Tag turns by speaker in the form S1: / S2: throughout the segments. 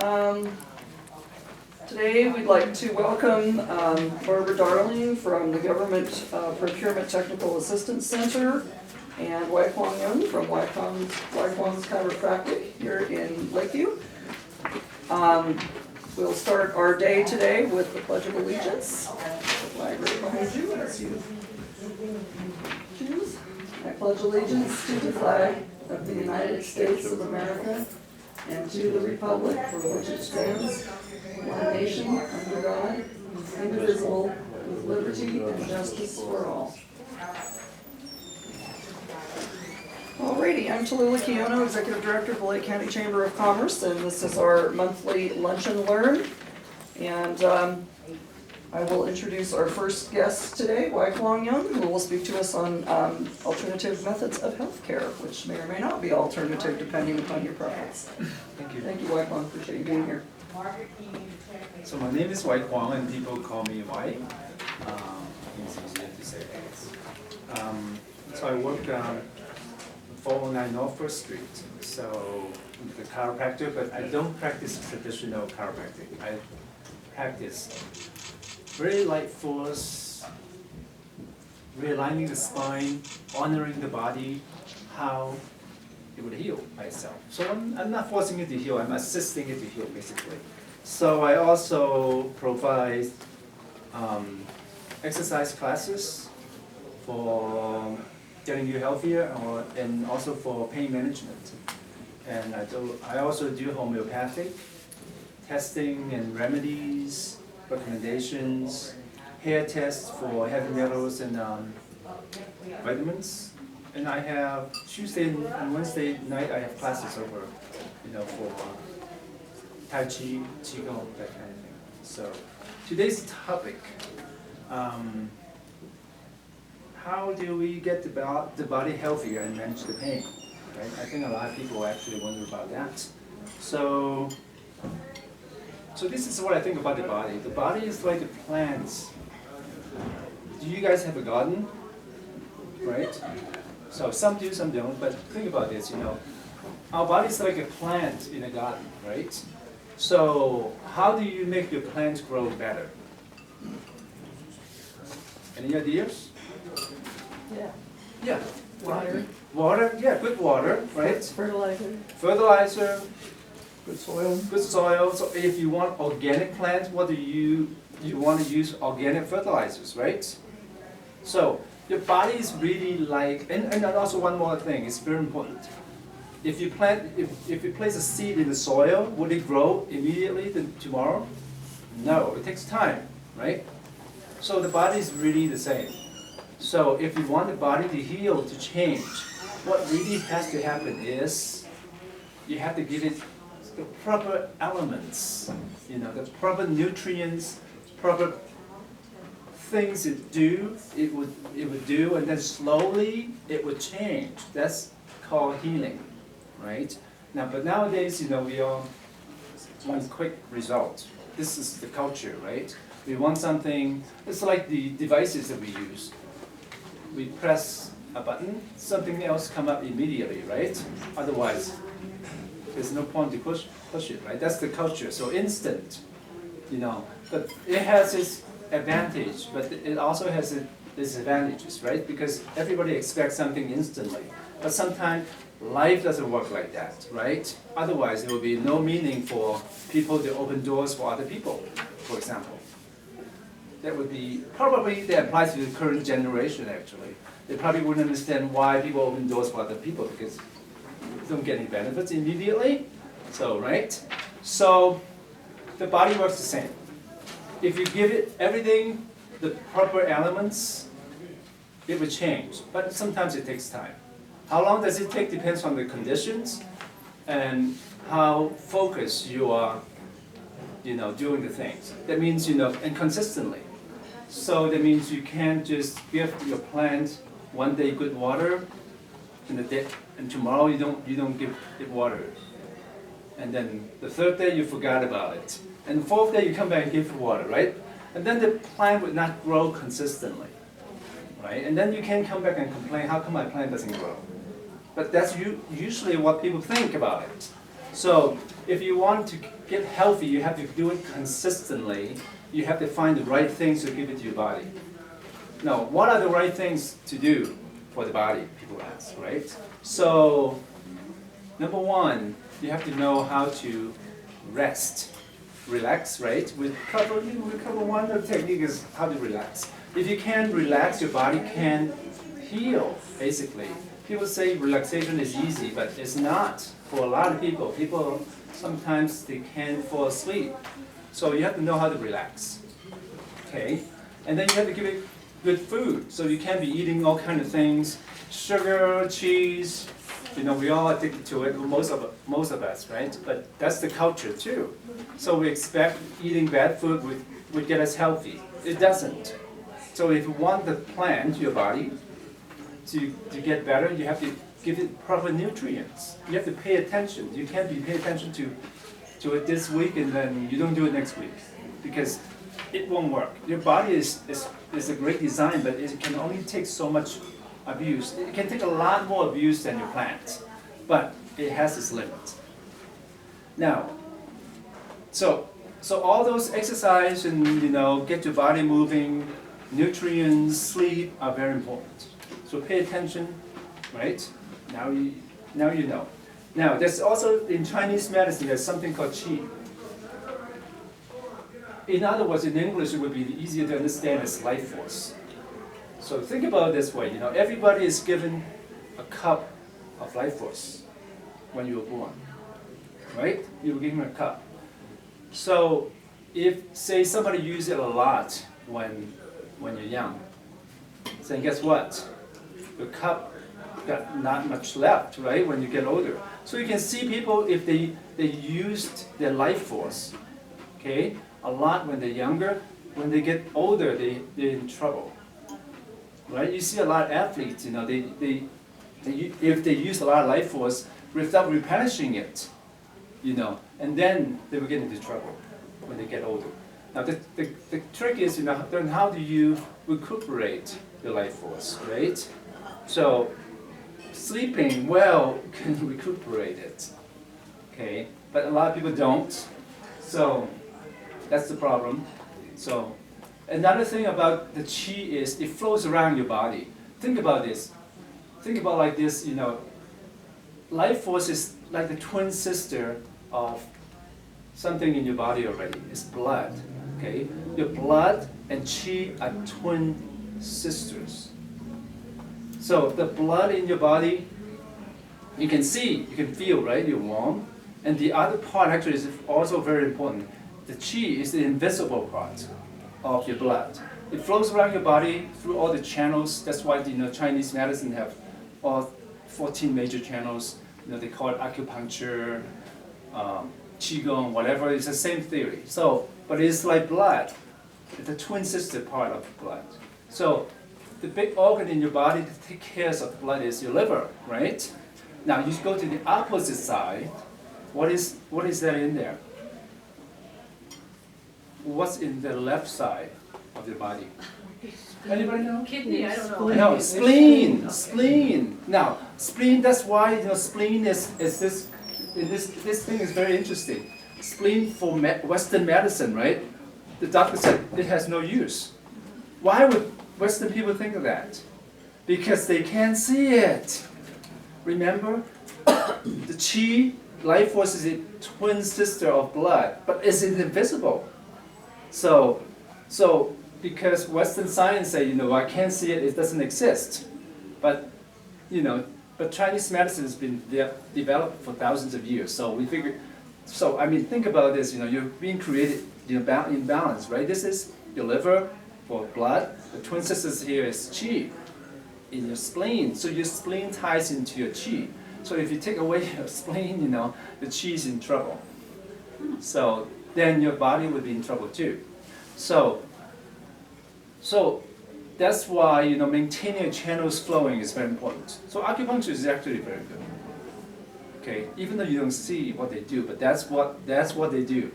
S1: Um, Today, we'd like to welcome Barbara Darling from the Government Procurement Technical Assistance Center and Wai Kwong Yun from Wai Kwong's Chiropractic here in Lakeview. We'll start our day today with the Pledge of Allegiance. The flag right behind you as you choose. I pledge allegiance to the flag of the United States of America and to the republic for which it stands, one nation, under God, indivisible, with liberty and justice for all. Alrighty, I'm Tallulah Kiono, Executive Director of the Lake County Chamber of Commerce, and this is our monthly Lunch and Learn. And I will introduce our first guest today, Wai Kwong Yun, who will speak to us on alternative methods of healthcare, which may or may not be alternative depending upon your preference.
S2: Thank you.
S1: Thank you, Wai Kwong. Appreciate you being here.
S2: So my name is Wai Kwong, and people call me Wai. It's easier to say that. So I work 409 North First Street. So I'm the chiropractor, but I don't practice traditional chiropractic. I practice very light force, realigning the spine, honoring the body, how it would heal by itself. So I'm not forcing it to heal, I'm assisting it to heal basically. So I also provide exercise classes for getting you healthier and also for pain management. And I also do homeopathic testing and remedies, recommendations, hair tests for heavy metals and vitamins. And I have Tuesday and Wednesday night I have classes over, for Tai Chi, Qigong, that kind of thing. So today's topic, how do we get the body healthier and manage the pain? Right? I think a lot of people actually wonder about that. So this is what I think about the body. The body is like the plants. Do you guys have a garden? Right? So some do, some don't, but think about this, Our body is like a plant in a garden, right? So how do you make your plant grow better? Any ideas?
S1: Yeah.
S2: Yeah.
S1: Water.
S2: Water, yeah, good water, right?
S1: Fertilizer.
S2: Fertilizer,
S1: Good soil.
S2: good soil. So if you want organic plants, what do you want to use organic fertilizers, right? So your body is really like, and also one more thing, it's very important. If you place a seed in the soil, would it grow immediately tomorrow? No, it takes time, right? So the body is really the same. So if you want the body to heal, to change, what really has to happen is you have to give it the proper elements, the proper nutrients, proper things it would do, and then slowly it would change. That's called healing, right? But nowadays, we all want quick results. This is the culture, right? We want something. It's like the devices that we use. We press a button, something else come up immediately, right? Otherwise, there's no point to push it, right? That's the culture. So instant, But it has its advantage, but it also has its disadvantages, right? Because everybody expects something instantly. But sometimes life doesn't work like that, right? Otherwise, there will be no meaning for people to open doors for other people, for example. That would be, probably that applies to the current generation actually. They probably wouldn't understand why people open doors for other people because they don't get any benefits immediately. So, right? So, the body works the same. If you give it everything, the proper elements, it will change. But sometimes it takes time. How long does it take depends on the conditions and how focused you are, doing the things. That means, and consistently. So that means you can't just give your plant one day good water, and tomorrow you don't give it water. And then the third day you forgot about it. And the fourth day you come back and give it water, right? And then the plant would not grow consistently, right? And then you can come back and complain, how come my plant doesn't grow? But that's usually what people think about it. So if you want to get healthy, you have to do it consistently. You have to find the right things to give it to your body. Now, what are the right things to do for the body, people ask, right? So, number one, you have to know how to rest, relax, right? We cover one of the technique is how to relax. If you can't relax, your body can heal, basically. People say relaxation is easy, but it's not for a lot of people. People, sometimes they can't fall asleep. So you have to know how to relax, okay? And then you have to give it good food. So you can't be eating all kind of things, sugar, cheese. You know, we all addicted to it, most of us, right? But that's the culture too. So we expect eating bad food would get us healthy. It doesn't. So if you want the plant, your body, to get better, you have to give it proper nutrients. You have to pay attention. You can't pay attention to it this week and then you don't do it next week because it won't work. Your body is a great design, but it can only take so much abuse. It can take a lot more abuse than your plant, but it has its limit. Now, so all those exercise and get your body moving, nutrients, sleep are very important. So pay attention, right? Now you know. Now there's also in Chinese medicine there's something called qi. In other words, in English it would be easier to understand as life force. So think about it this way, everybody is given a cup of life force when you were born, right? You were given a cup. So if, say, somebody uses it a lot when you're young, then guess what? The cup got not much left, right, when you get older. So you can see people, if they used their life force, okay, a lot when they're younger, when they get older, they're in trouble. Right? You see a lot of athletes, if they use a lot of life force without replenishing it, and then they will get into trouble when they get older. Now the trick is, then how do you recuperate your life force, right? So sleeping well can recuperate it, okay? But a lot of people don't, so that's the problem. So. Another thing about the qi is it flows around your body. Think about this. Think about like this, life force is like the twin sister of something in your body already. It's blood, okay? Your blood and qi are twin sisters. So the blood in your body, you can see, you can feel, right? You're warm. And the other part actually is also very important. The qi is the invisible part of your blood. It flows around your body through all the channels. That's why Chinese medicine have all 14 major channels. They call it acupuncture, qigong, whatever. It's the same theory. So, but it's like blood. It's the twin sister part of blood. So, the big organ in your body to take care of the blood is your liver, right? Now you go to the opposite side. What is that in there? What's in the left side of your body? Anybody know?
S3: Kidney, I don't know.
S2: No, spleen. Now, spleen. That's why spleen is this. This thing is very interesting. Spleen for Western medicine, right? The doctor said it has no use. Why would Western people think of that? Because they can't see it. Remember, the qi, life force, is a twin sister of blood, but it's invisible. So because Western science say, I can't see it, it doesn't exist. But, but Chinese medicine has been developed for thousands of years. So we figure, think about this, you're being created in balance, right? This is your liver for blood. The twin sisters here is qi in your spleen. So your spleen ties into your qi. So if you take away your spleen, the qi is in trouble. So then your body would be in trouble too. So that's why maintaining your channels flowing is very important. So acupuncture is actually very good. Okay, even though you don't see what they do, but that's what they do.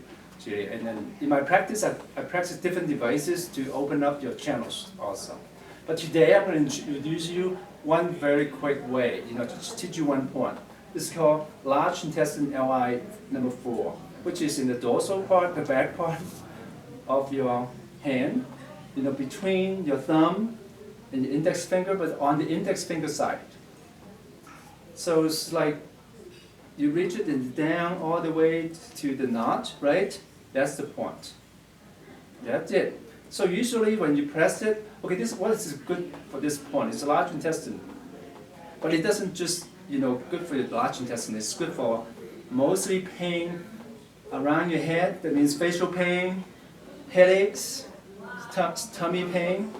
S2: And then in my practice, I practice different devices to open up your channels also. But today I'm going to introduce you one very quick way, to teach you one point. is called large intestine LI number 4, which is in the dorsal part, the back part of your hand, between your thumb and your index finger, but on the index finger side. So it's like you reach it and down all the way to the notch, right? That's the point. That's it. So usually when you press it, okay, what is good for this point? It's a large intestine. But it doesn't just, good for your large intestine. It's good for mostly pain around your head. That means facial pain, headaches, tummy pain,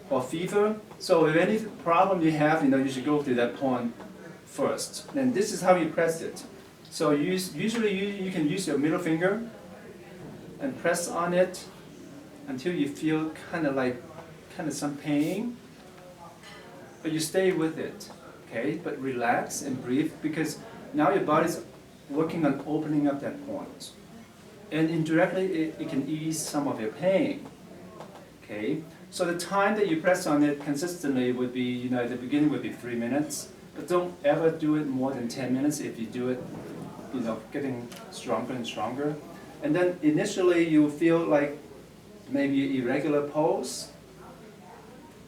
S2: or fever. So if any problem you have, you should go to that point first. And this is how you press it. So usually you can use your middle finger and press on it until you feel kind of some pain. But you stay with it, okay? But relax and breathe, because now your body's working on opening up that point. And indirectly, it can ease some of your pain, okay? So the time that you press on it consistently would be, at the beginning would be 3 minutes, but don't ever do it more than 10 minutes. If you do it, getting stronger and stronger. And then initially you feel like maybe irregular pulse.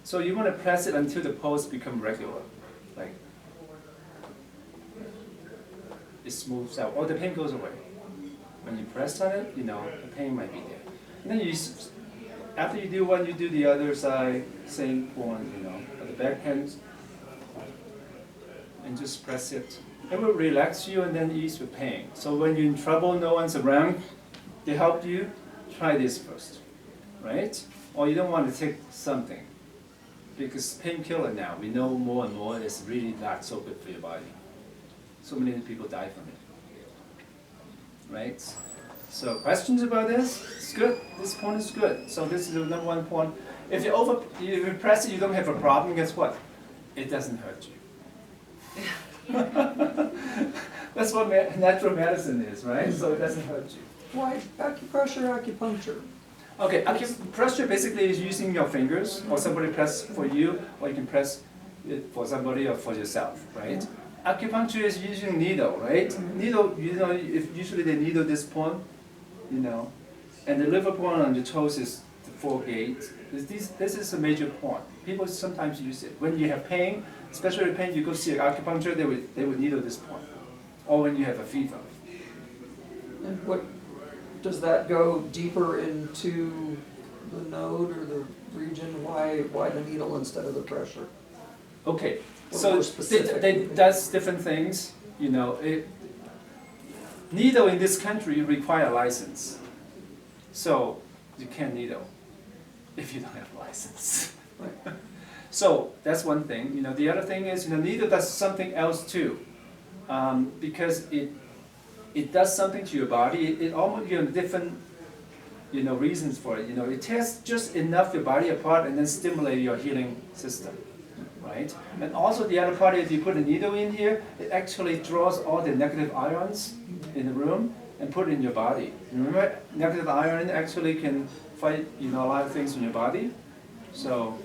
S2: So you want to press it until the pulse becomes regular, like it smooths out, or the pain goes away. When you press on it, the pain might be there. And then after you do one, you do the other side, same one, at the back hand, and just press it. It will relax you and then ease the pain. So when you're in trouble, no one's around to help you, try this first, right? Or you don't want to take something, because painkiller now, we know more and more, it's really not so good for your body. So many people die from it, right? So questions about this? It's good. This point is good. So this is the number 1 point. If you press it, you don't have a problem. Guess what? It doesn't hurt you. That's what natural medicine is, right? So it doesn't hurt you.
S1: Why acupressure, acupuncture?
S2: Okay, acupressure basically is using your fingers, or somebody press for you, or you can press it for somebody or for yourself, right? Acupuncture is using needle, right? Needle, if usually they needle this point, and the liver point on the toes is the foregate. This is a major point. People sometimes use it. When you have pain, especially pain, you go see an acupuncture, they would needle this point. Or when you have a fever.
S1: And what, does that go deeper into the node or the region? Why the needle instead of the pressure?
S2: Okay,
S1: Or
S2: so
S1: more specific?
S2: that's different things. Needle in this country require a license. So you can't needle if you don't have a license.
S1: Right.
S2: So that's one thing. The other thing is, needle does something else too, because it does something to your body. It almost different, reasons for it. It tears just enough your body apart and then stimulate your healing system, right? And also the other part is you put a needle in here, it actually draws all the negative ions in the room and put it in your body. Remember, negative ion actually can fight, a lot of things in your body. So,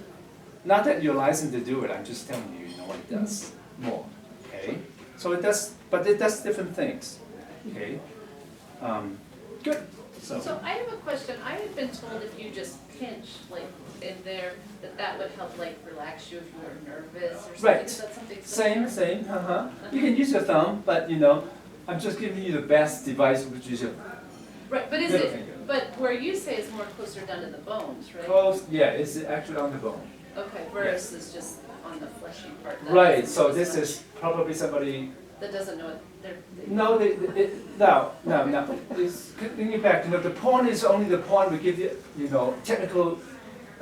S2: not that you're licensed to do it. I'm just telling you, what it does more. Okay. So it does, but it does different things. Okay. Good.
S3: So I have a question. I had been told if you just pinch in there, that would help relax you if you were nervous or something.
S2: Right.
S3: Is that something similar?
S2: Same. You can use your thumb, but I'm just giving you the best device, which is your
S3: Right, but
S2: middle finger.
S3: but where you say it's more closer down to the bones, right?
S2: Close. Yeah, it's actually on the bone.
S3: Okay, whereas it's just on the fleshy part.
S2: Right. So this is probably somebody.
S3: That doesn't know what
S2: No, no. Bring it back. The point is only the point we give you, technical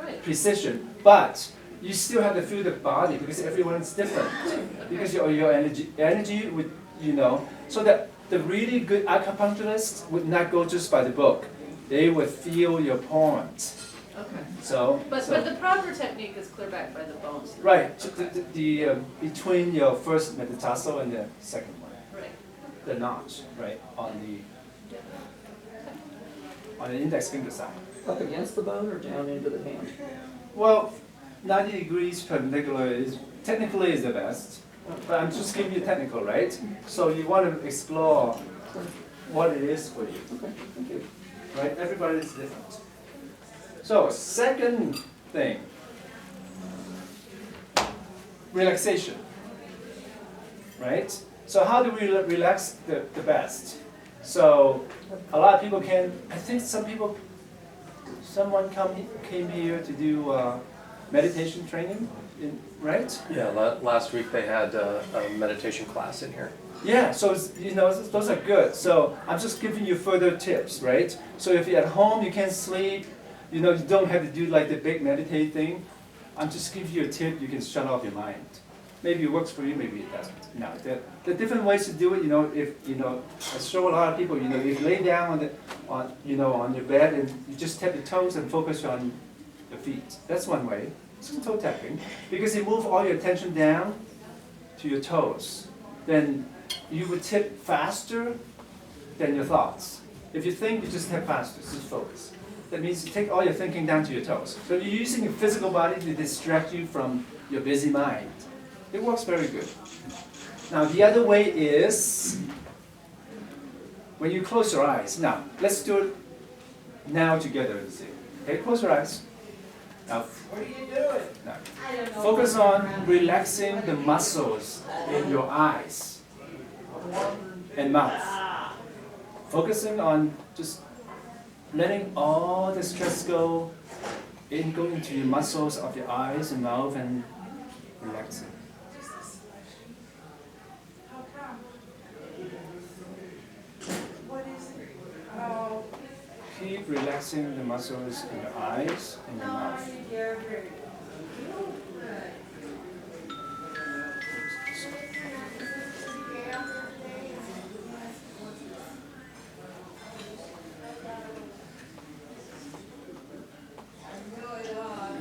S3: Right.
S2: precision, but you still have to feel the body because everyone's different. Because your energy would, so that the really good acupuncturist would not go just by the book. They would feel your points.
S3: Okay.
S2: But
S3: the proper technique is clear back by the bones.
S2: right,
S3: Okay.
S2: the between your first metatarsal and the second one.
S3: Right.
S2: The notch, right, on the index finger side.
S1: Up against the bone or down into the hand?
S2: Well, 90 degrees perpendicular is technically is the best. But I'm just giving you technical, right? So you want to explore what it is for you.
S1: Okay, thank you.
S2: Right? Everybody is different. So, second thing, relaxation. Right? So how do we relax the best? So a lot of people can, I think someone came here to do meditation training, right?
S4: Yeah, last week they had a meditation class in here.
S2: Yeah, so those are good. So I'm just giving you further tips, right? So if you're at home, you can't sleep, you don't have to do like the big meditate thing. I'm just giving you a tip, you can shut off your mind. Maybe it works for you, maybe it doesn't. Now, there are different ways to do it. I show a lot of people. If you lay down on your bed and you just tap your toes and focus on your feet. That's one way. It's toe tapping because you move all your attention down to your toes. Then you would tip faster than your thoughts. If you think, you just tap faster. Just focus. That means you take all your thinking down to your toes. So you're using your physical body to distract you from your busy mind. It works very good. Now the other way is when you close your eyes. Now let's do it now together. Okay, close your eyes. Now, what are you doing? Now, focus on relaxing the muscles in your eyes and mouth. Focusing on just letting all the stress go into your muscles of your eyes and mouth and relaxing. Keep relaxing the muscles in your eyes and your mouth.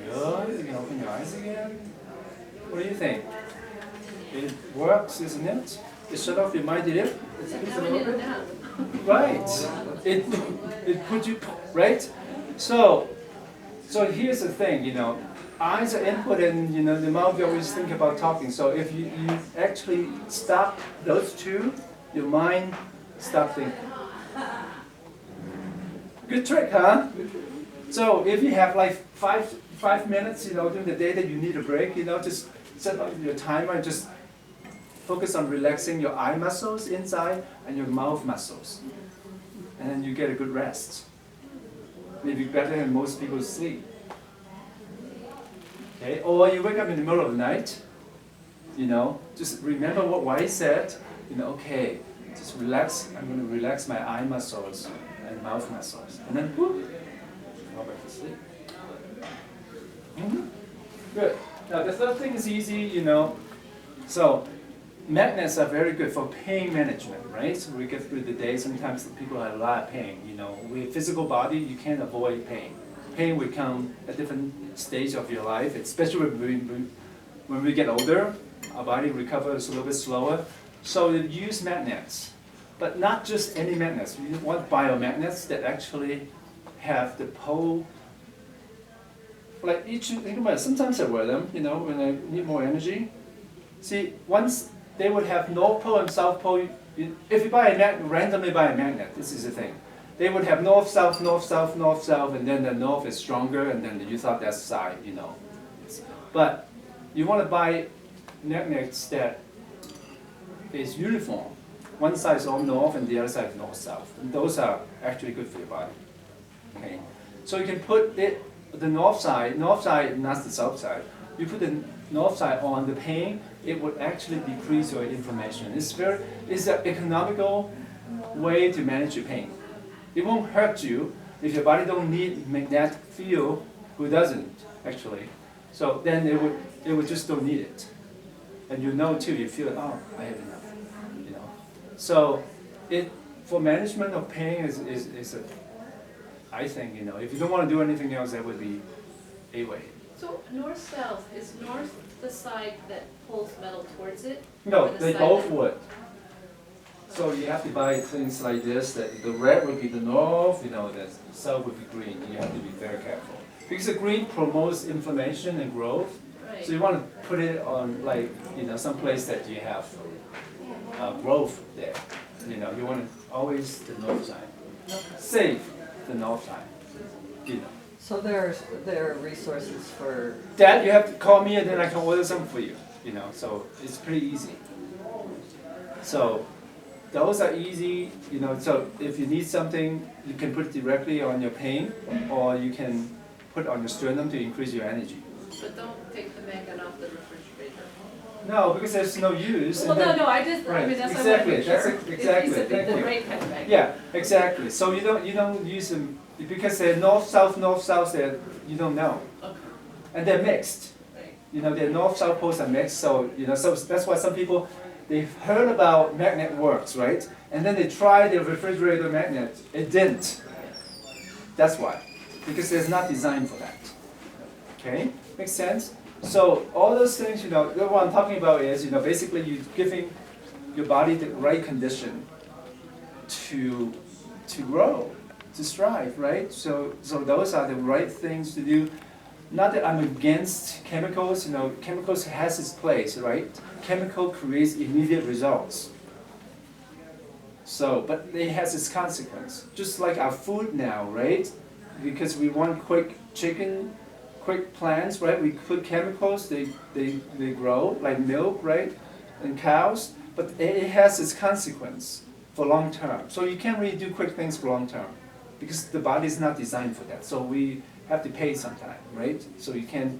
S2: Good. You can open your eyes again. What do you think? It works, isn't it? It shut off your mind, did it?
S3: Coming in and out.
S2: Right. It put you right. So here's the thing. Eyes are input, and the mouth. You always think about talking. So if you actually stop those two, your mind stop thinking. Good trick, huh? So if you have like five minutes, during the day that you need a break, just set up your timer and just focus on relaxing your eye muscles inside and your mouth muscles. And then you get a good rest. Maybe better than most people sleep. Okay? Or you wake up in the middle of the night, just remember what Wai said, okay, just relax, I'm going to relax my eye muscles and mouth muscles. And then, whoop, go back to sleep. Good. Now the third thing is easy, So magnets are very good for pain management, right? So we get through the day, sometimes people have a lot of pain. With physical body, you can't avoid pain. Pain will come at different stages of your life, especially when we get older, our body recovers a little bit slower. So you use magnets, but not just any magnets. You want biomagnets that actually have the pole. Like think about it, sometimes I wear them, when I need more energy. See, once they would have North Pole and South Pole. If you buy a magnet, randomly buy a magnet, this is the thing. They would have north, south, north, south, north, south, and then the north is stronger, and then you thought that's side, But you want to buy magnets that is uniform. One side is all north, and the other side is north, south. And those are actually good for your body. Okay, so you can put the north side, not the south side. You put the north side on the pain, it would actually decrease your inflammation. It's an economical way to manage your pain. It won't hurt you if your body don't need magnetic field. Who doesn't actually? So then it would just don't need it, and too. You feel I have enough. So for management of pain is I think if you don't want to do anything else, that would be a way.
S3: So north-south, is north the side that pulls metal towards it?
S2: No,
S3: Or the
S2: they
S3: side
S2: both
S3: that-
S2: would. So you have to buy things like this, that the red would be the north, the south would be green. You have to be very careful. Because the green promotes inflammation and growth,
S3: Right. Right.
S2: So you want to put it on like, some place that you have growth there. You want to always the north side. Save the north side.
S1: So there are resources for,
S2: That you have to call me and then I can order some for you, so it's pretty easy. So those are easy, so if you need something, you can put it directly on your pain or you can put on your sternum to increase your energy.
S3: But don't take the magnet off the refrigerator.
S2: No, because there's no use.
S3: Well,
S2: and then-
S3: no, I mean, that's what I want to make sure.
S2: Exactly,
S3: It's
S2: thank
S3: the
S2: you.
S3: right kind of magnet.
S2: Yeah, exactly. So you don't use them, because they're north, south, you don't know.
S3: Okay.
S2: And they're mixed.
S3: Right.
S2: Their north-south poles are mixed, so, so that's why some people, they've heard about magnet works, right? And then they try the refrigerator magnet, it didn't. That's why, because it's not designed for that. Okay, makes sense? So all those things, what I'm talking about is, basically you're giving your body the right condition to grow, to strive, right? So those are the right things to do. Not that I'm against chemicals, chemicals has its place, right? Chemical creates immediate results. So, but it has its consequence. Just like our food now, right? Because we want quick chicken, quick plants, right? We put chemicals, they grow, like milk, right? And cows, but it has its consequence for long term. So you can't really do quick things for long term because the body is not designed for that. So we have to pay sometime, right? So you can,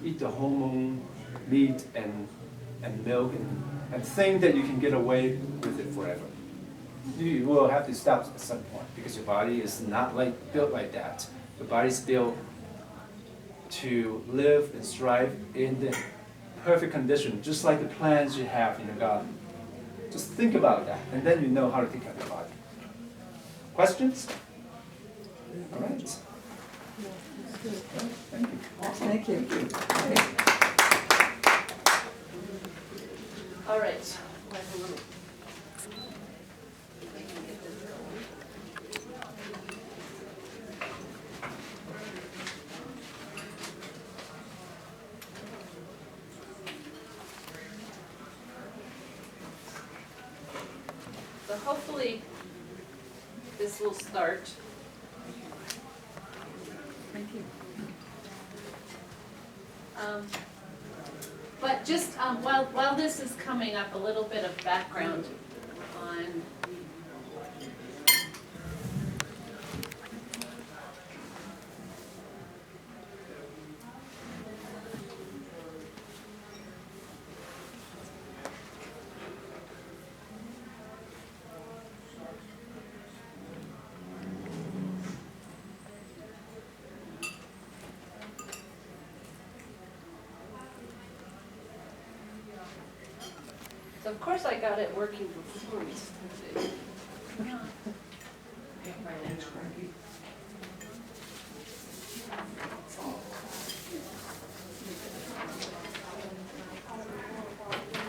S2: eat the hormone meat and milk and think that you can get away with it forever. You will have to stop at some point because your body is not built like that. The body's built to live and strive in the perfect condition, just like the plants you have in the garden. Just think about that, and then you know how to take care of your body. Questions? All right. Thank you.
S1: thank you.
S3: All right. Like a little. If I can get this going. So hopefully this will start.
S1: Thank you.
S3: But just while this is coming up, a little bit of background on so of course I got it working before we started.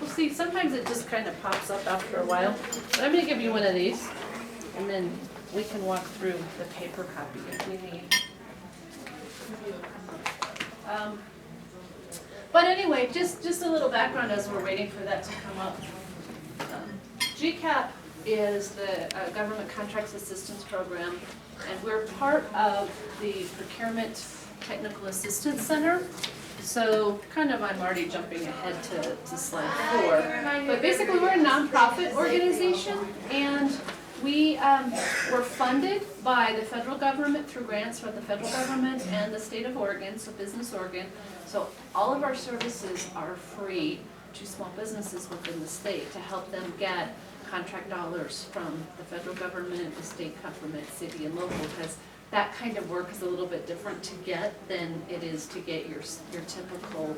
S3: Well, see, sometimes it just kind of pops up after a while. But I'm gonna give you one of these, and then we can walk through the paper copy if we need. But anyway, just a little background as we're waiting for that to come up. GCAP is the Government Contracts Assistance Program, and we're part of the Procurement Technical Assistance Center. So I'm already jumping ahead to slide 4. But basically we're a nonprofit organization, and we were funded by the federal government through grants from the federal government and the state of Oregon, so Business Oregon. So all of our services are free to small businesses within the state to help them get contract dollars from the federal government, the state government, city and local, because that kind of work is a little bit different to get than it is to get your typical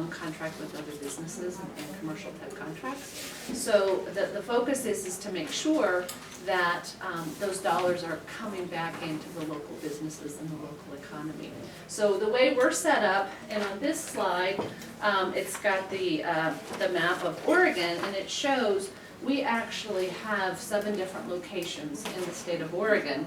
S3: contract with other businesses and commercial type contracts. So the focus is to make sure that those dollars are coming back into the local businesses and the local economy. So the way we're set up, and on this slide, it's got the map of Oregon, and it shows we actually have 7 different locations in the state of Oregon.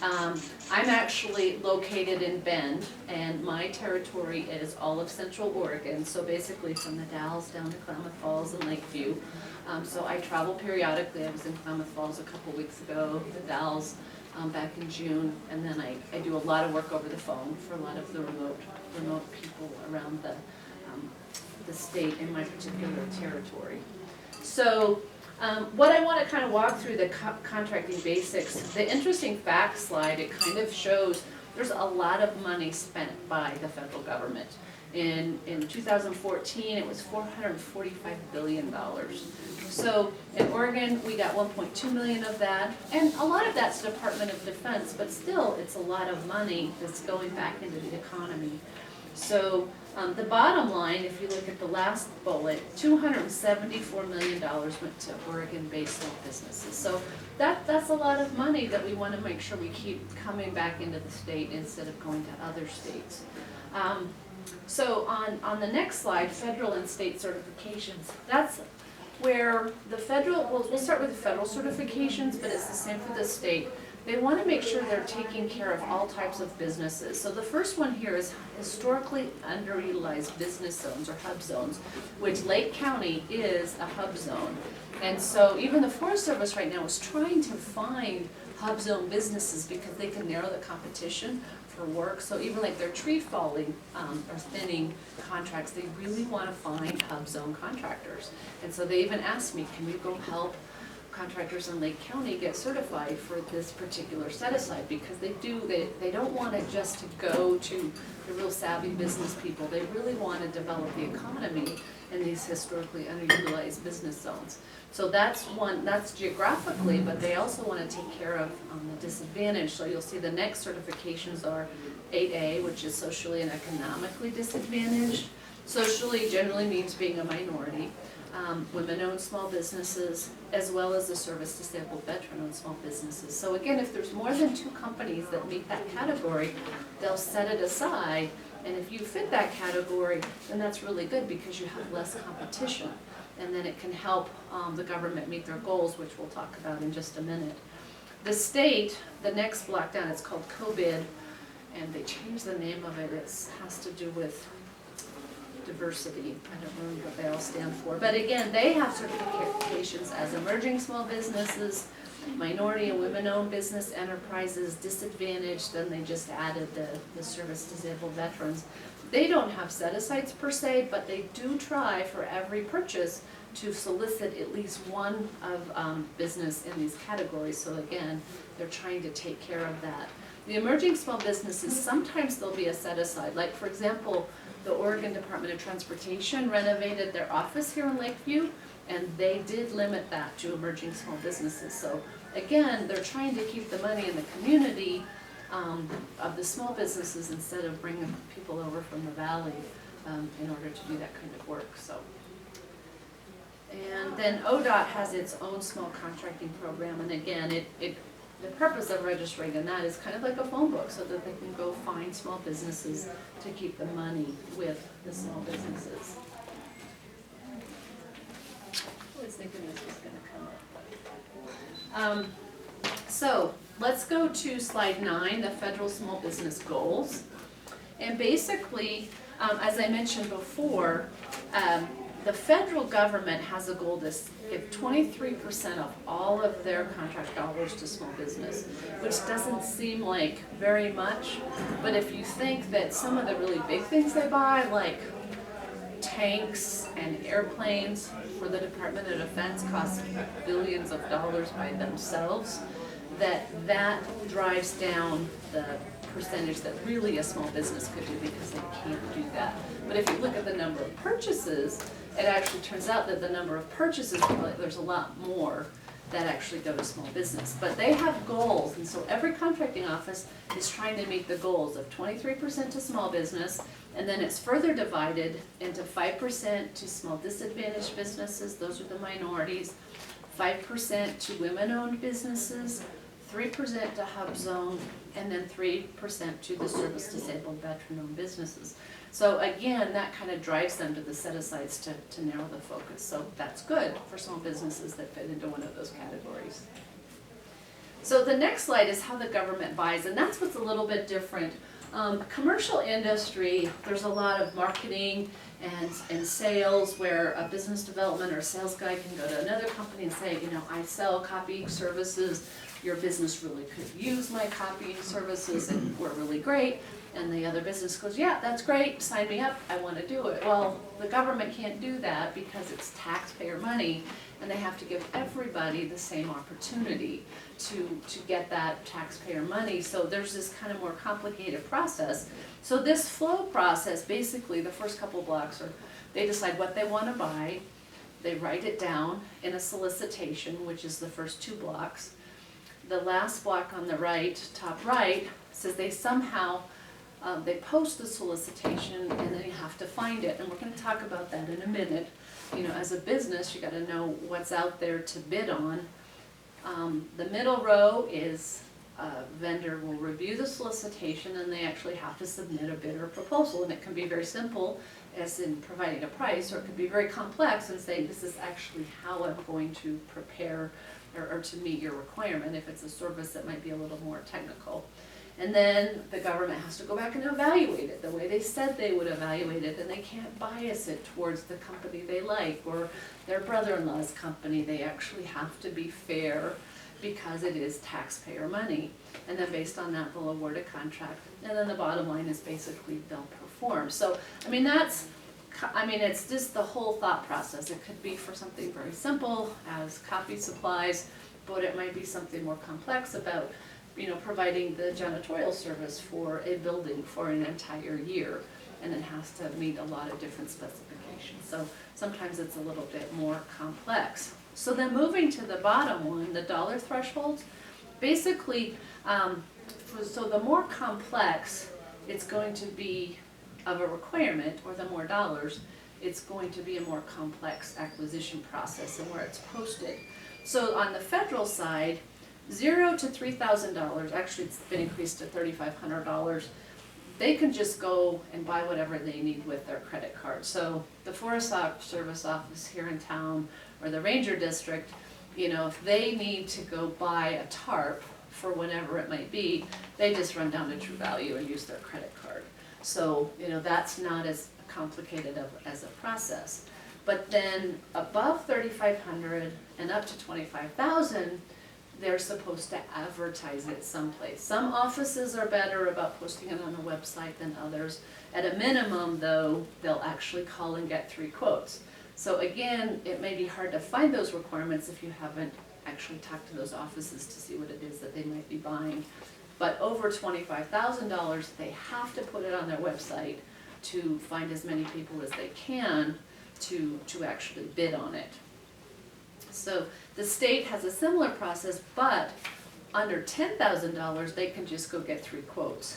S3: I'm actually located in Bend, and my territory is all of Central Oregon, so basically from the Dalles down to Klamath Falls and Lakeview. So I travel periodically. I was in Klamath Falls a couple weeks ago, the Dalles back in June, and then I do a lot of work over the phone for a lot of the remote people around the state in my particular territory. So what I want to kind of walk through the contracting basics, the interesting facts slide, it kind of shows there's a lot of money spent by the federal government. In 2014, it was $445 billion. So in Oregon, we got 1.2 million of that, and a lot of that's Department of Defense, but still, it's a lot of money that's going back into the economy. So the bottom line, if you look at the last bullet, $274 million went to Oregon-based small businesses. So that's a lot of money that we want to make sure we keep coming back into the state instead of going to other states. So on the next slide, federal and state certifications, that's where the federal, we'll start with the federal certifications, but it's the same for the state. They want to make sure they're taking care of all types of businesses. So the first one here is historically underutilized business zones or hub zones, which Lake County is a hub zone. And so even the Forest Service right now is trying to find hub zone businesses because they can narrow the competition for work. So even like their tree falling or thinning contracts, they really want to find hub zone contractors. And so they even asked me, can you go help contractors in Lake County get certified for this particular set aside, because they don't want it just to go to the real savvy business people. They really want to develop the economy in these historically underutilized business zones. So that's one, that's geographically, but they also want to take care of the disadvantaged. So you'll see the next certifications are 8A, which is socially and economically disadvantaged. Socially generally means being a minority. Women-owned small businesses, as well as the service-disabled veteran-owned small businesses. So again, if there's more than 2 companies that meet that category, they'll set it aside, and if you fit that category, then that's really good because you have less competition, and then it can help the government meet their goals, which we'll talk about in just a minute. The state, the next block down, it's called COBID, and they changed the name of it. It has to do with diversity. I don't remember what they all stand for. But again, they have certifications as emerging small businesses, minority and women-owned business enterprises, disadvantaged, then they just added the service-disabled veterans. They don't have set-asides per se, but they do try for every purchase to solicit at least one of business in these categories. So again, they're trying to take care of that. The emerging small businesses, sometimes there'll be a set-aside. Like for example, the Oregon Department of Transportation renovated their office here in Lakeview, and they did limit that to emerging small businesses. So again, they're trying to keep the money in the community of the small businesses instead of bringing people over from the valley in order to do that kind of work. So, and then ODOT has its own small contracting program, and again, the purpose of registering in that is kind of like a phone book so that they can go find small businesses to keep the money with the small businesses. I was thinking this was going to come up. So let's go to slide 9, the federal small business goals. And basically, as I mentioned before, the federal government has a goal to give 23% of all of their contract dollars to small business, which doesn't seem like very much, but if you think that some of the really big things they buy, like tanks and airplanes for the Department of Defense, cost billions of dollars by themselves, that drives down the percentage that really a small business could do because they can't do that. But if you look at the number of purchases, it actually turns out that the number of purchases, there's a lot more that actually go to small business. But they have goals, and so every contracting office is trying to meet the goals of 23% to small business, and then it's further divided into 5% to small disadvantaged businesses, those are the minorities, 5% to women-owned businesses, 3% to hub zone, and then 3% to the service-disabled veteran-owned businesses. So again, that kind of drives them to the set-asides to narrow the focus. So that's good for small businesses that fit into one of those categories. So the next slide is how the government buys, and that's what's a little bit different. Commercial industry, there's a lot of marketing and sales where a business development or sales guy can go to another company and say, you know, I sell copying services, your business really could use my copying services and we're really great. And the other business goes, yeah, that's great, sign me up, I want to do it. Well, the government can't do that because it's taxpayer money, and they have to give everybody the same opportunity to get that taxpayer money. So there's this kind of more complicated process. So this flow process, basically the first couple blocks are, they decide what they want to buy, they write it down in a solicitation, which is the first 2 blocks. The last block on the right, top right, says they somehow they post the solicitation and then you have to find it, and we're going to talk about that in a minute. You know, as a business, you got to know what's out there to bid on. The middle row is vendor will review the solicitation and they actually have to submit a bid or proposal, and it can be very simple as in providing a price, or it could be very complex and saying this is actually how I'm going to prepare or to meet your requirement if it's a service that might be a little more technical. And then the government has to go back and evaluate it the way they said they would evaluate it, and they can't bias it towards the company they like or their brother-in-law's company. They actually have to be fair because it is taxpayer money. And then based on that, they'll award a contract. And then the bottom line is basically they'll perform. So, it's just the whole thought process. It could be for something very simple as copy supplies, but it might be something more complex about, you know, providing the janitorial service for a building for an entire year, and it has to meet a lot of different specifications. So sometimes it's a little bit more complex. So then moving to the bottom one, the dollar thresholds, basically, so the more complex it's going to be of a requirement, or the more dollars, it's going to be a more complex acquisition process and where it's posted. So on the federal side, $0 to $3,000, actually it's been increased to $3,500, they can just go and buy whatever they need with their credit card. So the Forest Service office here in town, or the Ranger District, you know, if they need to go buy a tarp for whatever it might be, they just run down to True Value and use their credit card. So, you know, that's not as complicated as a process. But then above $3,500 and up to $25,000, they're supposed to advertise it someplace. Some offices are better about posting it on a website than others. At a minimum, though, they'll actually call and get 3 quotes. So again, it may be hard to find those requirements if you haven't actually talked to those offices to see what it is that they might be buying. But over $25,000, they have to put it on their website to find as many people as they can to actually bid on it. So the state has a similar process, but under $10,000, they can just go get 3 quotes.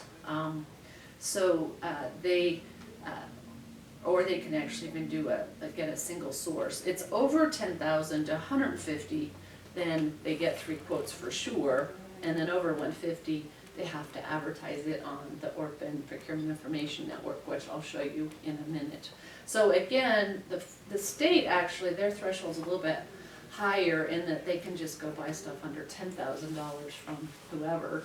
S3: Or they can actually even do get a single source. It's over $10,000 to $150,000, then they get 3 quotes for sure. And then over $150,000, they have to advertise it on the ORPN Procurement Information Network, which I'll show you in a minute. So again, the state actually, their threshold's a little bit higher in that they can just go buy stuff under $10,000 from whoever,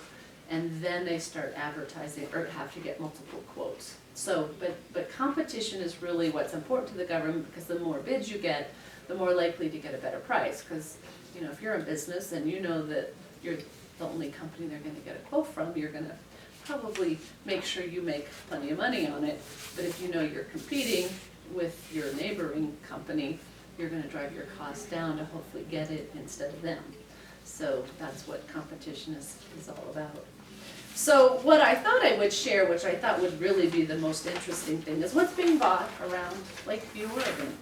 S3: and then they start advertising or have to get multiple quotes. So, but competition is really what's important to the government, because the more bids you get, the more likely to get a better price. Because, you know, if you're in business and you know that you're the only company they're going to get a quote from, you're going to probably make sure you make plenty of money on it. But if you know you're competing with your neighboring company, you're going to drive your costs down to hopefully get it instead of them. So that's what competition is all about. So what I thought I would share, which I thought would really be the most interesting thing, is what's being bought around Lakeview, Oregon.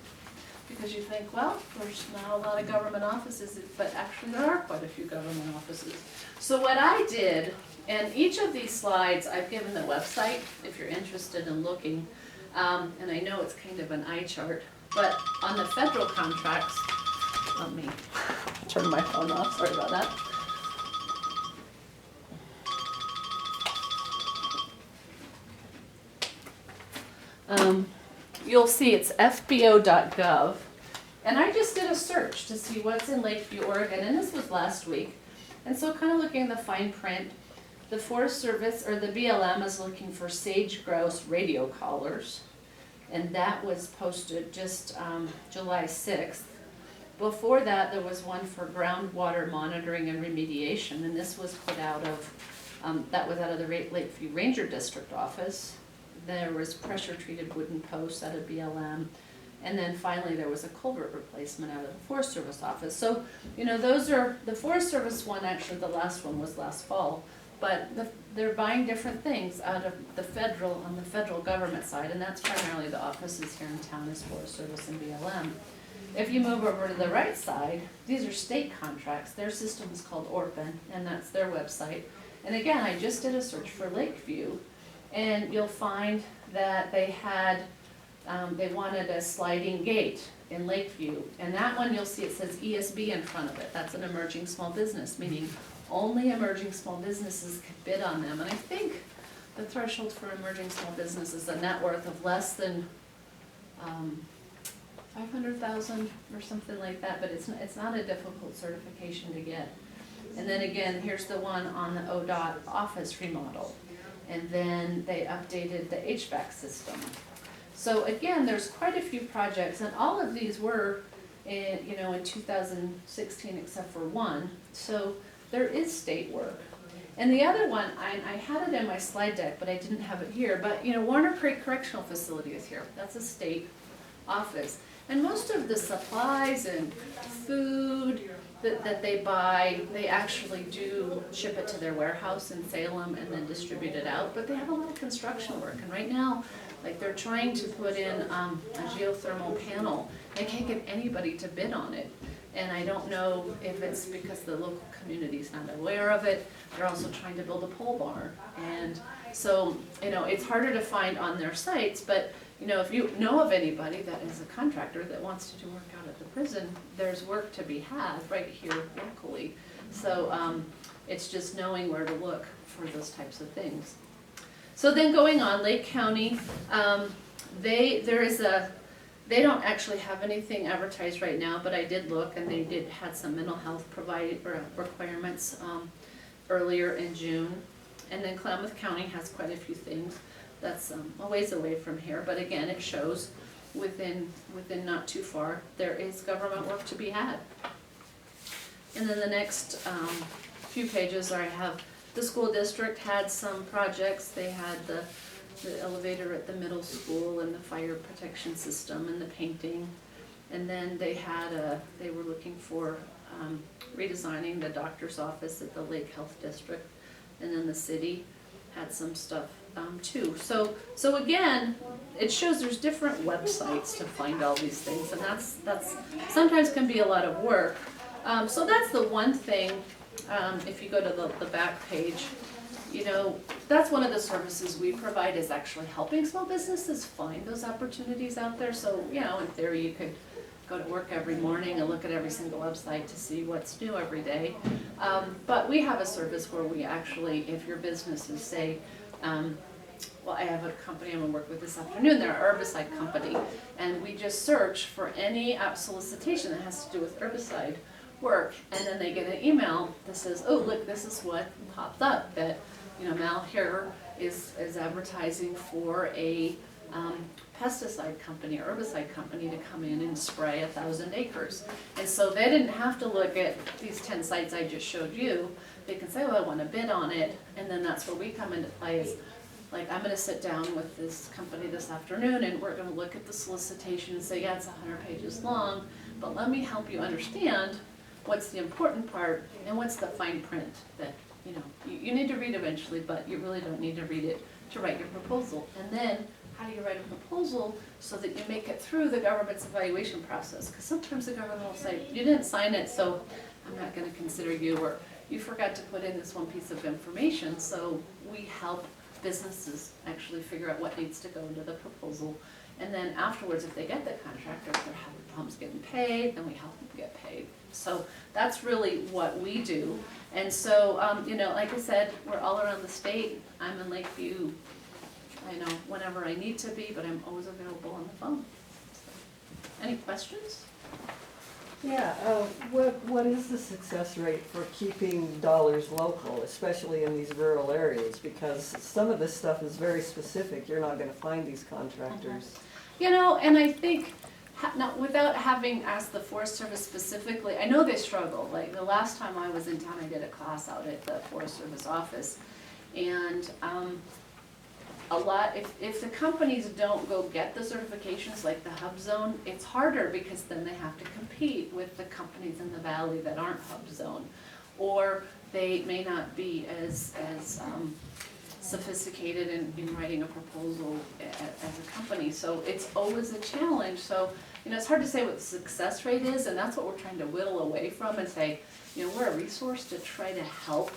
S3: Because you think, well, there's not a lot of government offices, but actually there are quite a few government offices. So what I did, and each of these slides I've given the website if you're interested in looking, and I know it's kind of an eye chart, but on the federal contracts, let me turn my phone off, sorry about that. You'll see it's fbo.gov, and I just did a search to see what's in Lakeview, Oregon, and this was last week. And so kind of looking at the fine print, the Forest Service, or the BLM, is looking for sage grouse radio collars. And that was posted just July 6th. Before that, there was one for groundwater monitoring and remediation, and this was put out of, that was out of the Lakeview Ranger District office. There was pressure-treated wooden posts out of BLM. And then finally, there was a culvert replacement out of the Forest Service office. So, you know, those are, the Forest Service one, actually, the last one was last fall. But they're buying different things out of the federal, on the federal government side, and that's primarily the offices here in town is Forest Service and BLM. If you move over to the right side, these are state contracts. Their system is called Orphan, and that's their website. And again, I just did a search for Lakeview, and you'll find that they had, they wanted a sliding gate in Lakeview. And that one, you'll see it says ESB in front of it. That's an emerging small business, meaning only emerging small businesses can bid on them. And I think the threshold for emerging small business is a net worth of less than 500,000 or something like that, but it's not a difficult certification to get. And then again, here's the one on the ODOT office remodel. And then they updated the HVAC system. So again, there's quite a few projects, and all of these were in, you know, in 2016 except for one. So there is state work. And the other one, I had it in my slide deck, but I didn't have it here. But you know, Warner Creek Correctional Facility is here. That's a state office. And most of the supplies and food that they buy, they actually do ship it to their warehouse in Salem and then distribute it out. But they have a lot of construction work. And right now, like they're trying to put in a geothermal panel. They can't get anybody to bid on it. And I don't know if it's because the local community's not aware of it. They're also trying to build a pole barn. And so, you know, it's harder to find on their sites, but you know, if you know of anybody that is a contractor that wants to do work out at the prison, there's work to be had right here locally. So it's just knowing where to look for those types of things. So then going on, Lake County, they don't actually have anything advertised right now, but I did look, and they had some mental health requirements earlier in June. And then Klamath County has quite a few things. That's a ways away from here, but again, it shows within not too far, there is government work to be had. And then the next few pages are, I have the school district had some projects. They had the elevator at the middle school and the fire protection system and the painting. And then they had they were looking for redesigning the doctor's office at the Lake Health District. And then the city had some stuff too. So again, it shows there's different websites to find all these things, and that's sometimes can be a lot of work. So that's the one thing, if you go to the back page, you know, that's one of the services we provide is actually helping small businesses find those opportunities out there. So, you know, in theory, you could go to work every morning and look at every single website to see what's new every day. But we have a service where we actually, if your business is, say, well, I have a company I'm gonna work with this afternoon, they're an herbicide company, and we just search for any solicitation that has to do with herbicide work, and then they get an email that says, oh, look, this is what popped up, that, you know, Mal here is advertising for a pesticide company, herbicide company to come in and spray 1,000 acres. And so they didn't have to look at these 10 sites I just showed you. They can say, oh, I want to bid on it, and then that's where we come into play is, like, I'm gonna sit down with this company this afternoon and we're gonna look at the solicitation and say, yeah, it's 100 pages long, but let me help you understand what's the important part and what's the fine print that, you know, you need to read eventually, but you really don't need to read it to write your proposal. And then, how do you write a proposal so that you make it through the government's evaluation process? Because sometimes the government will say, you didn't sign it, so I'm not gonna consider you, or you forgot to put in this one piece of information. So we help businesses actually figure out what needs to go into the proposal. And then afterwards, if they get the contract, or if they're having problems getting paid, then we help them get paid. So that's really what we do. And so, you know, like I said, we're all around the state. I'm in Lakeview, I know, whenever I need to be, but I'm always available on the phone. So, any questions?
S5: Yeah, what is the success rate for keeping dollars local, especially in these rural areas? Because some of this stuff is very specific, you're not gonna find these contractors.
S3: You know, and I think, now, without having asked the Forest Service specifically, I know they struggle. Like, the last time I was in town, I did a class out at the Forest Service office. And a lot, if the companies don't go get the certifications like the Hub Zone, it's harder because then they have to compete with the companies in the valley that aren't Hub Zone. Or they may not be as sophisticated in writing a proposal as a company. So it's always a challenge. So, you know, it's hard to say what the success rate is, and that's what we're trying to whittle away from and say, you know, we're a resource to try to help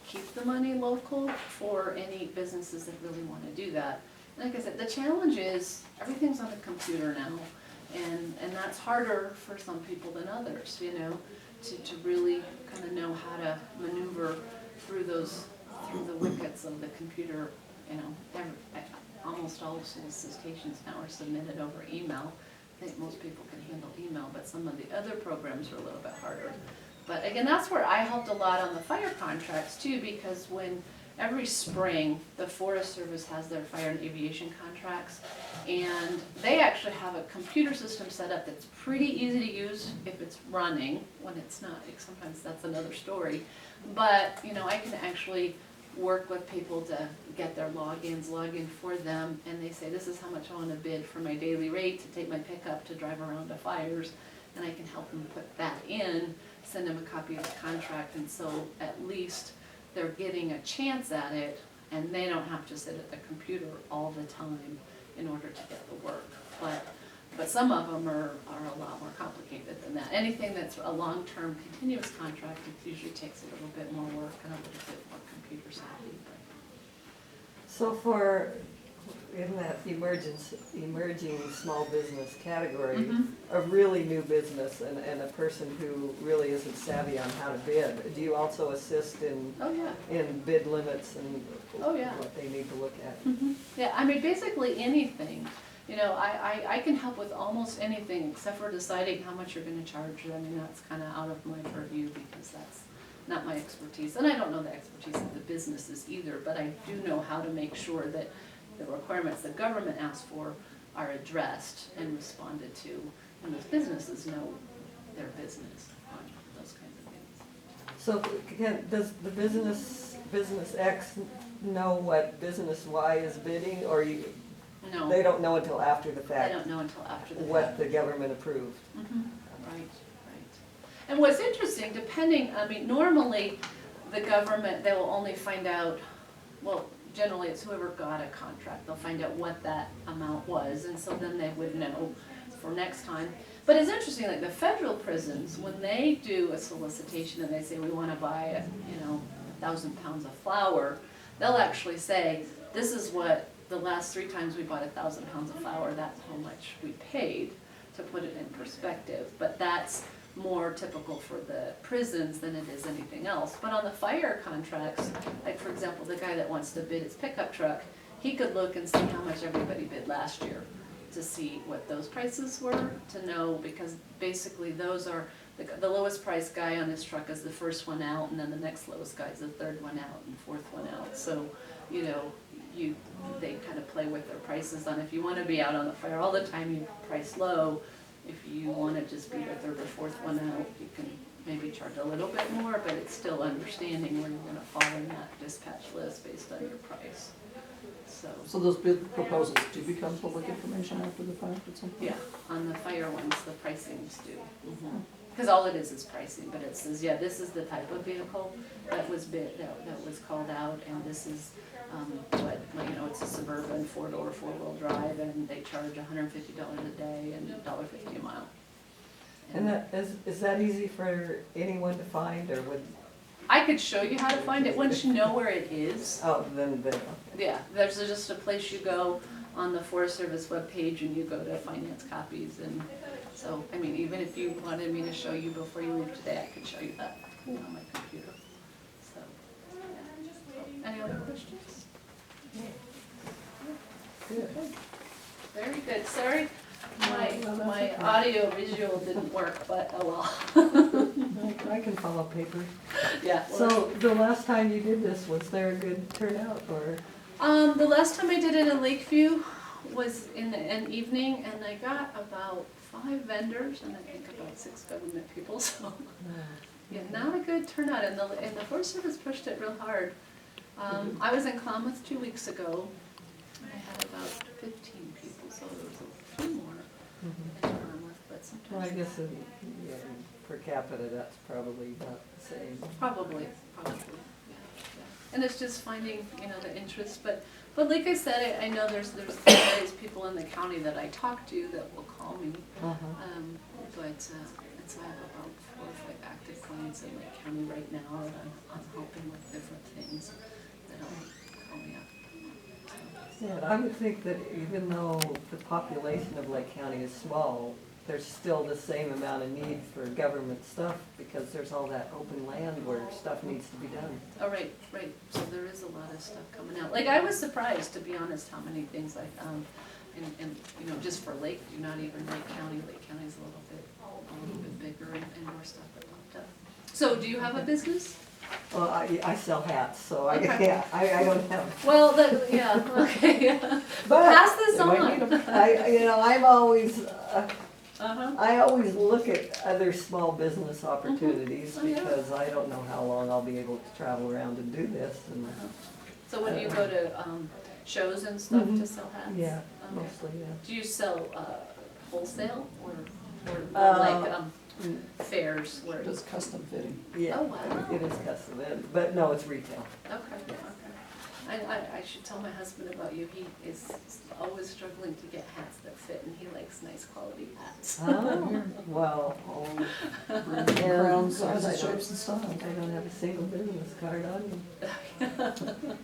S3: keep the money local for any businesses that really want to do that. Like I said, the challenge is everything's on the computer now, and that's harder for some people than others, you know, to really kind of know how to maneuver through the wickets of the computer. You know, almost all solicitations now are submitted over email. I think most people can handle email, but some of the other programs are a little bit harder. But again, that's where I helped a lot on the fire contracts too, because when every spring, the Forest Service has their fire and aviation contracts, and they actually have a computer system set up that's pretty easy to use if it's running. When it's not, sometimes that's another story. But, you know, I can actually work with people to get their log in for them, and they say, this is how much I want to bid for my daily rate to take my pickup to drive around to fires, and I can help them put that in, send them a copy of the contract, and so at least they're getting a chance at it, and they don't have to sit at the computer all the time in order to get the work. But some of them are a lot more complicated than that. Anything that's a long-term continuous contract, it usually takes a little bit more work and a little bit more computer savvy.
S5: So in that emerging small business category, a really new business and a person who really isn't savvy on how to bid, do you also assist in
S3: Oh, yeah.
S5: in bid limits and
S3: Oh, yeah.
S5: what they need to look at?
S3: Yeah, I mean, basically anything. You know, I can help with almost anything except for deciding how much you're gonna charge. I mean, that's kind of out of my purview because that's not my expertise. And I don't know the expertise of the businesses either, but I do know how to make sure that the requirements the government asks for are addressed and responded to. And those businesses know their business on those kinds of things.
S5: So does the business X know what business Y is bidding, or
S3: No,
S5: they don't know until after the
S3: they
S5: fact
S3: don't know until after the fact.
S5: what the government approved?
S3: Right. And what's interesting, depending, I mean, normally the government, they will only find out, well, generally it's whoever got a contract, they'll find out what that amount was, and so then they would know for next time. But it's interesting, like the federal prisons, when they do a solicitation and they say, we wanna buy, 1,000 pounds of flour, they'll actually say, this is what the last 3 times we bought 1,000 pounds of flour, that's how much we paid, to put it in perspective. But that's more typical for the prisons than it is anything else. But on the fire contracts, like for example, the guy that wants to bid his pickup truck, he could look and see how much everybody bid last year to see what those prices were, to know, because basically those are, the lowest price guy on this truck is the first one out, and then the next lowest guy is the third one out and fourth one out. So, you know, they kind of play with their prices on, if you want to be out on the fire all the time, you price low. If you want to just be the third or fourth one out, you can maybe charge a little bit more, but it's still understanding where you're going to fall in that dispatch list based on your price.
S1: So those bid proposals do become public information after the fact at some point?
S3: Yeah, on the fire ones, the pricings do. Because all it is pricing, but it says, yeah, this is the type of vehicle that was bid, that was called out, and this is it's a Suburban 4-door, 4-wheel drive, and they charge $150 a day and $1.50 a mile.
S5: And that is that easy for anyone to find, or would?
S3: I could show you how to find it once you know where it is.
S5: Oh, then okay.
S3: Yeah, there's just a place you go on the Forest Service webpage and you go to finance copies, and so, I mean, even if you wanted me to show you before you leave today, I could show you that on my computer. So, yeah. Any other questions?
S5: Good.
S3: Very good. Sorry, my
S5: that's
S3: My
S5: okay.
S3: audio visual didn't work, but oh well.
S5: I can follow paper.
S3: Yeah.
S5: So the last time you did this, was there a good turnout or?
S3: The last time I did it in Lakeview was in an evening, and I got about 5 vendors and I think about 6 government people, so yeah, not a good turnout, and the Forest Service pushed it real hard. I was in Klamath 2 weeks ago, and I had about 15 people, so there was a few more in Klamath, but
S5: Well, I
S3: sometimes.
S5: guess yeah, per capita, that's probably not the same.
S3: Probably, yeah. And it's just finding, the interest, but like I said, I know there's various people in the county that I talk to that will call me. But so I have about 4 or 5 active clients in Lake County right now that I'm helping with different things that'll call me up.
S5: Yeah, and I would think that even though the population of Lake County is small, there's still the same amount of need for government stuff because there's all that open land where stuff needs to be done.
S3: Oh, right. So there is a lot of stuff coming out. Like, I was surprised, to be honest, how many things I found and just for Lakeview, not even Lake County. Lake County's a little bit bigger and more stuff that popped up. So do you have a business?
S5: Well, I sell hats, so
S3: Okay.
S5: I don't have.
S3: Well, yeah, okay, yeah.
S5: But
S3: Pass this
S5: I might
S3: on.
S5: need 'em. I'm always,
S3: Uh-huh.
S5: I always look at other small business opportunities
S3: Oh, yeah.
S5: because I don't know how long I'll be able to travel around and do this. And
S3: So when you go to shows and stuff to sell hats?
S5: yeah,
S3: Okay.
S5: mostly, yeah.
S3: Do you sell wholesale or
S5: Uh,
S3: like fairs where?
S1: Does custom fitting.
S5: Yeah,
S3: Oh, wow.
S5: it is custom, but no, it's retail.
S3: Okay. I should tell my husband about you. He is always struggling to get hats that fit, and he likes nice quality hats.
S5: Oh, well,
S1: Round
S5: I
S1: sizes,
S5: don't-
S1: shapes and styles.
S5: I don't have a single business card on me.